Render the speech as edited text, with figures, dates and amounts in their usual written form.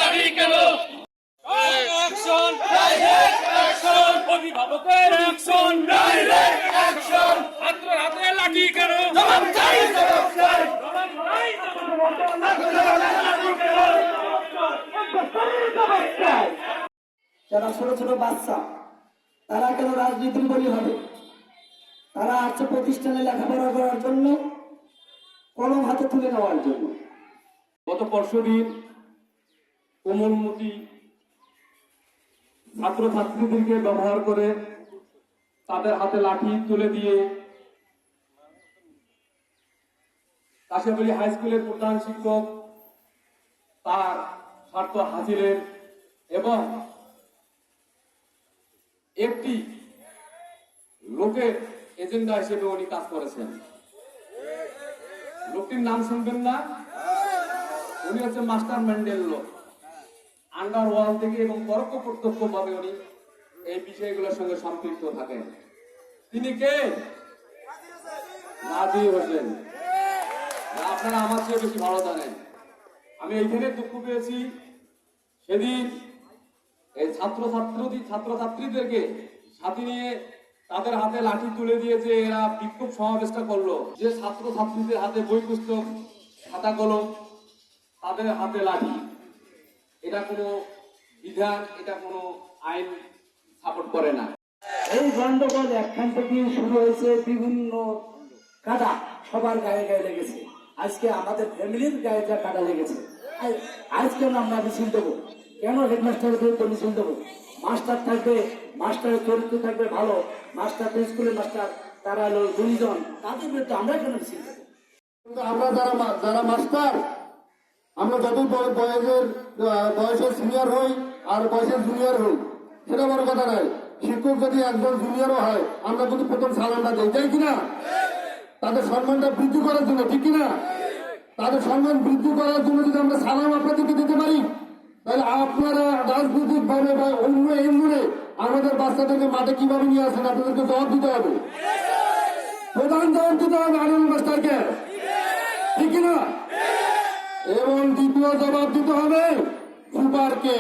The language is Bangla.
লাঠি কেন? অ্যাকশন, ডাইরেক্ট অ্যাকশন, অভিভাবকের অ্যাকশন, ডাইরেক্ট অ্যাকশন, ছাত্রের হাতে লাঠি কেন? জবাব চাই, জবাব চাই, জবাব চাই, যারা ছোট ছোট বাচ্চা তারা কেন রাজনীতির বলি হবে? তারা আসছে প্রতিষ্ঠানে লেখাপড়া করার জন্য, কলম হাতে তুলে নেওয়ার জন্য। গত পরশুদিন কোমলমতি ছাত্রছাত্রীদেরকে ব্যবহার করে তাদের হাতে লাঠি তুলে দিয়ে কাশিয়াবাড়ি হাই স্কুলের প্রধান শিক্ষক তার স্বার্থ হাসিলের এবং একটি লোকের এজেন্ডা হিসেবে উনি কাজ করেছেন। লোকটির নাম শুনবেন না? উনি হচ্ছে মাস্টার ম্যান্ডেল লোক। আন্ডারওয়ার্ল্ড থেকে এবং পরোক্ষ প্রত্যক্ষ ভাবে উনি এই বিষয়গুলোর সঙ্গে সম্পৃক্ত থাকেন। তিনি কে? নাজির হোসেন। আপনারা আমার চেয়ে বেশি ভালো জানেন। আমি এইখানে দুঃখ পেয়েছি, সেদিন এই ছাত্রছাত্রীদেরকে সাথে নিয়ে তাদের হাতে লাঠি তুলে দিয়ে যে এরা বিক্ষোভ সমাবেশটা করলো, যে ছাত্রছাত্রীদের হাতে বই পুস্তক খাতা কলম, তাদের হাতে লাঠি, এটা কোনো বিধান, এটা কোনো আইন সাপোর্ট করে না। এই গন্ডগোল একখান থেকে শুরু হয়েছে, বিভিন্ন কাটা সবার গায়ে গায়ে লেগেছে। আজকে আমাদের ফ্যামিলির গায়ে যা কাটা লেগেছে, আজ কেন আমরা মিছিল দেবো? কেন হেডমাস্টারের বিরুদ্ধে মিছিল দেবো? মাস্টার থাকবে, মাস্টারের চরিত্র থাকবে ভালো, মাস্টার স্কুলের মাস্টার তারা হলো দুইজন, তাদের বিরুদ্ধে আমরা কেন মিছিল দেবো? আমরা যারা মাস্টার, আমরা যতই বয়সের সিনিয়র হই আর বয়সের জুনিয়র হই, সেটা বড় কথা নয়। শিক্ষক যদি একজন জুনিয়রও হয়, আমরা কিন্তু প্রথম সালামটা দিই, তাই কিনা? তাদের সম্মানটা বৃদ্ধি করার জন্য, ঠিক কিনা? তাদের সম্মান বৃদ্ধি করার জন্য যদি আমরা সালাম আপনাদেরকে দিতে পারি, তাহলে আপনারা রাজনৈতিক ভাবে বা অন্য এমনে আমাদের বাচ্চাদেরকে মাঠে কিভাবে নিয়ে আসেন, আপনাদেরকে জবাব দিতে হবে। প্রধান জবাব দিতে হবে আনন্দ মাস্টারকে, ঠিক কিনা? এবং দ্বিতীয় জবাব দিতে হবে সুপারকে।